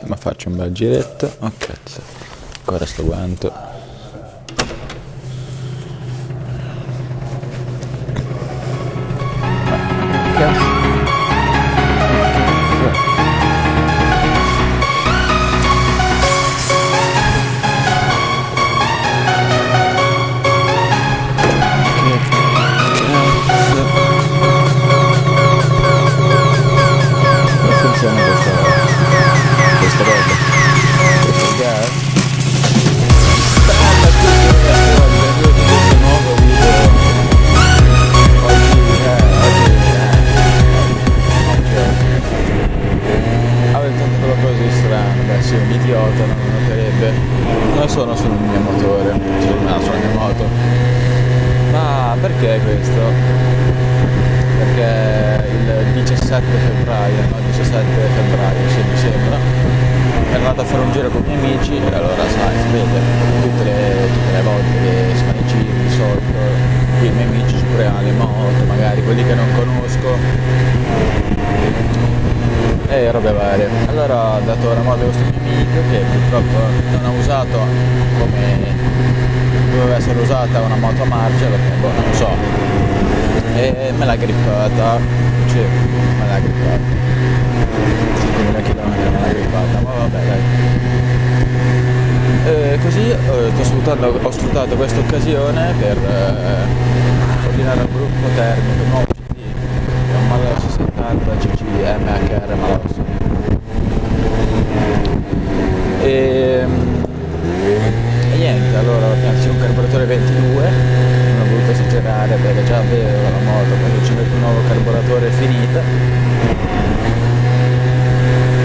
Ma faccio un bel giretto. Oh cazzo, ancora sto guanto. Cazzo. Un idiota non lo noterebbe. Non sono sul mio motore, sulla mia moto. Ma perché questo? Perché il 17 febbraio, no? 17 febbraio, sì, mi sembra, ero andato a fare un giro con i miei amici e allora sai, si vede tutte le volte che si fanno i giri di solito, qui i miei amici ci proviamo le moto, magari quelli che non conosco. E robe varie. Allora ho dato la moto a questo mio amico che purtroppo non ha usato come doveva essere usata una moto a marcia, perché boh, non lo so, e me l'ha grippata, sì, me l'ha grippata 5.000 km me l'ha grippata, ma vabbè dai. Così ho sfruttato questa occasione per ordinare un gruppo termico nuovo CD, è un Malus 70 CC MHR Malus. E niente, allora ho pianto un carburatore 22, non ho voluto esagerare perché già avevo la moto, quando ci metto un nuovo carburatore è finita.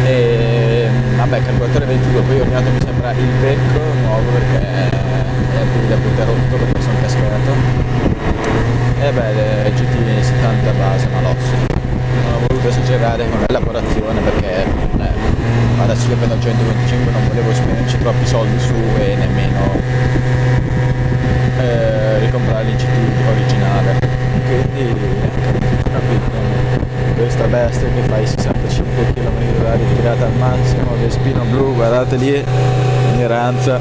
E vabbè, carburatore 22, poi ho ordinato mi sembra il becco nuovo perché è appunto rotto perché sono cascato. E beh, le GT70 base Malus. Non ho voluto esagerare con l'elaborazione perché adesso io prendo il 125, non volevo spenderci troppi soldi su e nemmeno ricomprare il GT originale, quindi questa bestia che fa i 65 km/h tirata al massimo, Vespino blu, guardate lì, ignoranza.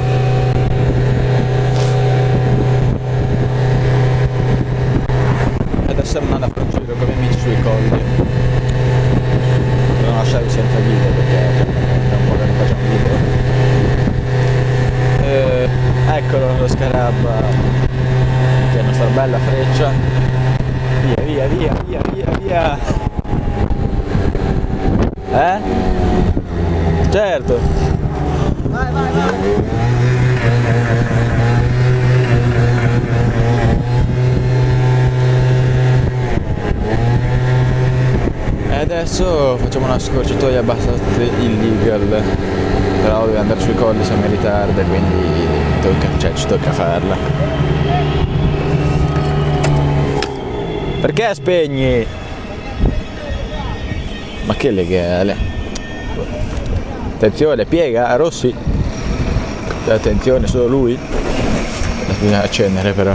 Adesso andando a fare un giro con i miei amici sui colli, non lasciarvi senza video perché da un po' che non facciamo video. Eccolo lo Scarabba che è una bella freccia, via. Certo, vai. E adesso facciamo una scorciatoia abbastanza illegal, però devo andare sui colli, siamo in ritardo, quindi ci tocca farla. Perché spegni? Ma che legale? Attenzione, piega, Rossi. Attenzione, solo lui. Bisogna accendere però.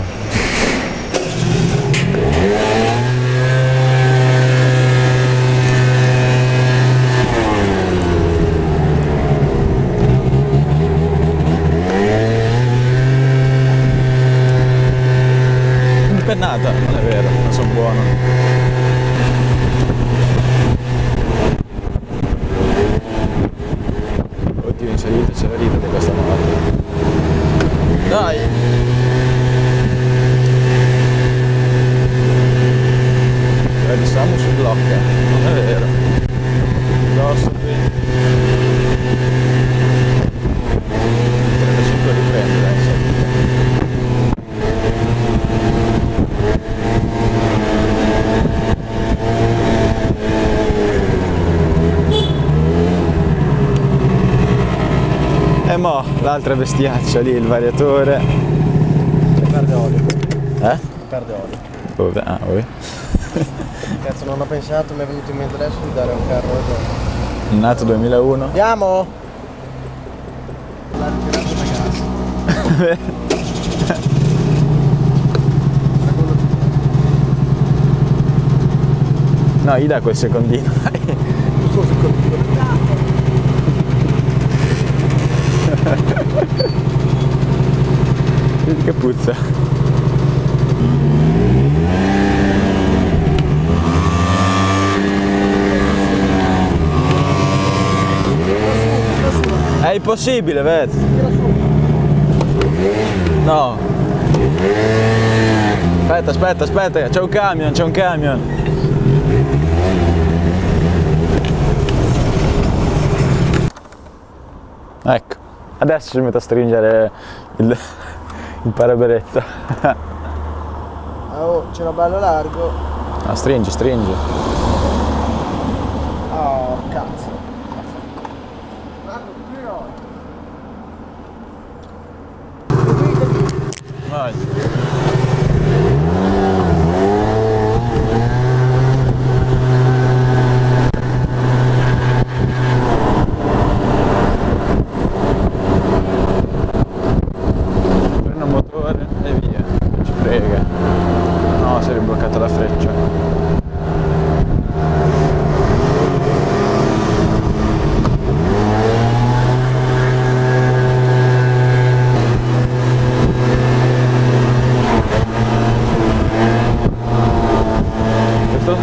Impennata, non è vero, non sono buono. Oddio, in salita c'è la rita di questa moto. Dai! Vedi, Samus si blocca, non è vero. Grosso qui. 35 riprende, dai, in salita. E mo' l'altra bestiaccia lì, il variatore. Che perde olio. Perde olio. Ah, voi? Cazzo, non ho pensato, mi è venuto in mente adesso di dare un carro. Nato 2001. Andiamo! No, gli dà quel secondino. inizia. È impossibile, vedi? No. Aspetta, c'è un camion. Ecco, adesso si mette a stringere il parabrezza. Oh, c'era bello largo. Ah, stringi. Oh, cazzo. Vai. Prendo il motore e via, non ci frega. No, si è ribloccata la freccia.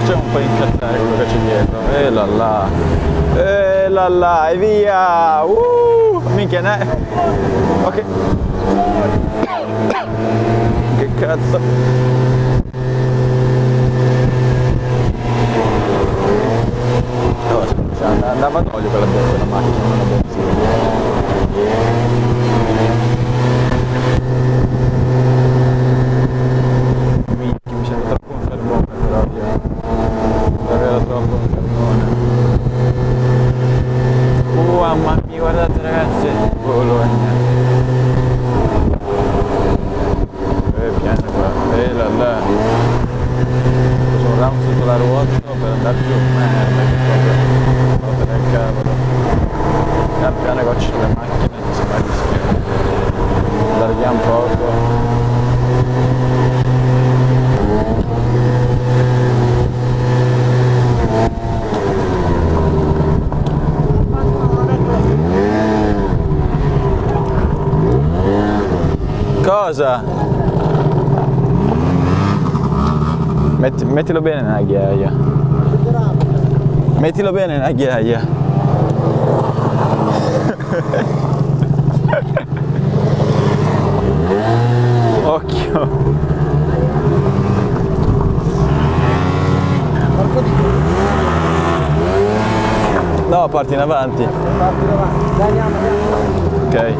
C'è un po' incazzare quello che c'è dietro. E là, e via! Minchia, ne! Ok. Che cazzo! Oh, andava ad olio quella macchina, non a benzina. Mi sento troppo un fermone però davvero troppo un fermone. Mamma mia, guardate ragazzi, Bologna. Piano qua, là. C'è un ramo sotto la ruota per andare giù, merda che proprio ruota del cavolo. Piano qua ci sono le macchine, si va di schiena. Allarghiamo poco. Cosa? Mettilo bene nella ghiaia. Mettilo bene nella ghiaia. Occhio. No, parti in avanti. Dai, andiamo. Ok.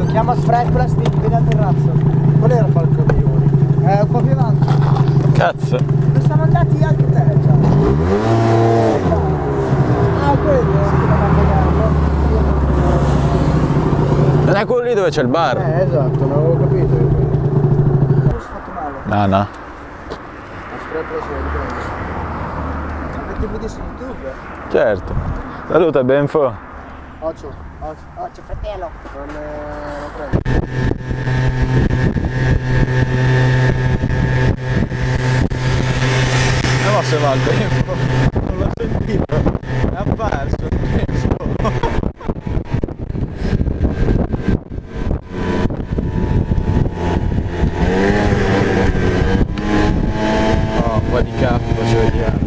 Chiama Sfreg Plastic, vedi al terrazzo. Qual era il balconione? Un po' più avanti. Cazzo. Dove siamo andati anche te già? Ah, quello? Sì, Non è quello lì dove c'è il bar? Esatto, non avevo capito io quello. Non si è fatto male. No. Sfreg Plastic. Avete video su YouTube? Certo. Saluta Benfo. Occhio, fratello. Non lo prendo. Ma se va il Benfo? Non l'ho sentito. È apparso il Benfo. Oh, un po' di capo ci vediamo.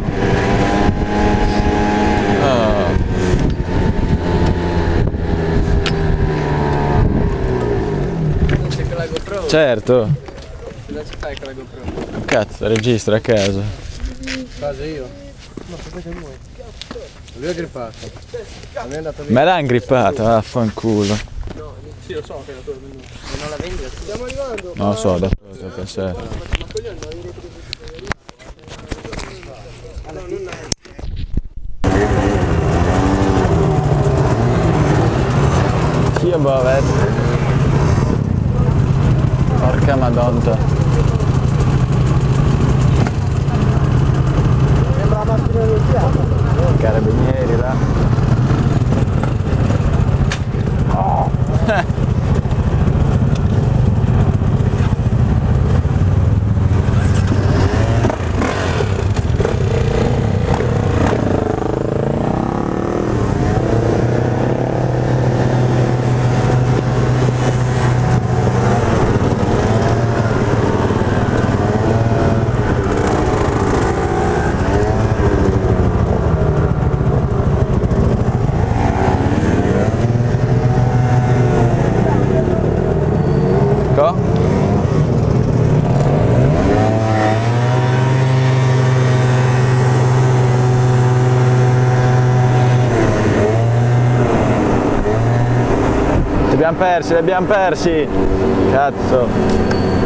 Certo. Cosa ci fai con la GoPro? Cazzo, registra a caso. Cosa io? No, sapete voi. Lui è grippato. Non è andato via. Me l'ha ingrippata, vaffanculo. No, sì, lo so che la tua è venuta. E non la vendi la tua? Stiamo arrivando. Non lo so, adesso per sé. Ma coglione, non vedete che Io boh, porca madonna. sembra la macchina del teatro. Carabinieri là. Oh. Li abbiamo persi! Cazzo!